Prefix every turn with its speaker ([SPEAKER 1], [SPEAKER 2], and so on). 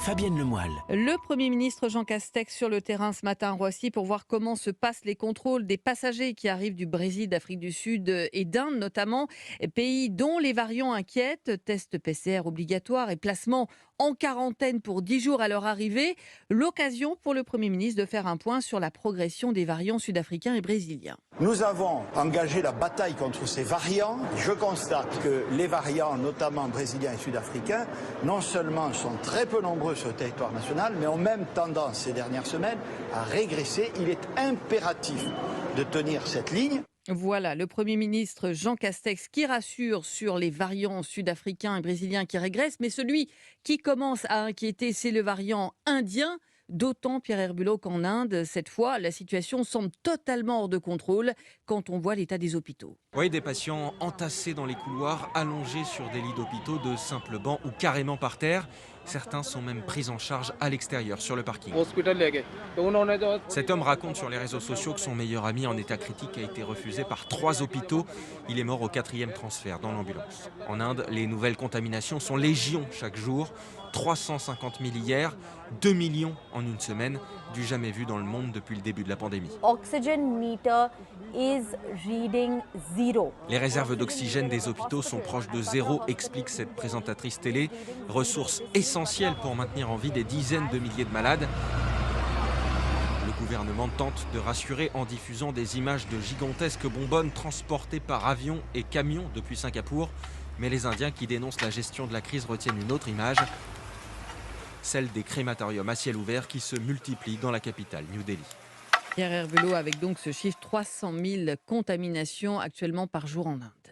[SPEAKER 1] Fabienne Lemoyle.
[SPEAKER 2] Le Premier ministre Jean Castex sur le terrain ce matin à Roissy pour voir comment se passent les contrôles des passagers qui arrivent du Brésil, d'Afrique du Sud et d'Inde notamment, pays dont les variants inquiètent. Tests PCR obligatoires et placement en quarantaine pour 10 jours à leur arrivée. L'occasion pour le Premier ministre de faire un point sur la progression des variants sud-africains et brésiliens.
[SPEAKER 3] Nous avons engagé la bataille contre ces variants. Je constate que les variants, notamment brésiliens et sud-africains, non seulement sont très peu nombreux sur le territoire national, mais ont même tendance ces dernières semaines à régresser. Il est impératif de tenir cette ligne.
[SPEAKER 2] Voilà, le Premier ministre Jean Castex qui rassure sur les variants sud-africains et brésiliens qui régressent, mais celui qui commence à inquiéter, c'est le variant indien. D'autant, Pierre Herbulot, qu'en Inde, cette fois, la situation semble totalement hors de contrôle quand on voit l'état des hôpitaux.
[SPEAKER 4] Oui, des patients entassés dans les couloirs, allongés sur des lits d'hôpitaux, de simples bancs ou carrément par terre. Certains sont même pris en charge à l'extérieur, sur le parking. Cet homme raconte sur les réseaux sociaux que son meilleur ami en état critique a été refusé par 3 hôpitaux. Il est mort au 4e transfert dans l'ambulance. En Inde, les nouvelles contaminations sont légion chaque jour. 350 000 hier, 2 millions en une semaine, du jamais vu dans le monde depuis le début de la pandémie.
[SPEAKER 5] Oxygen meter is reading 0.
[SPEAKER 4] Les réserves d'oxygène des hôpitaux sont proches de zéro, explique cette présentatrice télé. Ressource essentielle pour maintenir en vie des dizaines de milliers de malades. Le gouvernement tente de rassurer en diffusant des images de gigantesques bonbonnes transportées par avion et camion depuis Singapour. Mais les Indiens qui dénoncent la gestion de la crise retiennent une autre image, celle des crématoriums à ciel ouvert qui se multiplient dans la capitale, New Delhi.
[SPEAKER 2] Pierre Herbulot avec donc ce chiffre 300 000 contaminations actuellement par jour en Inde.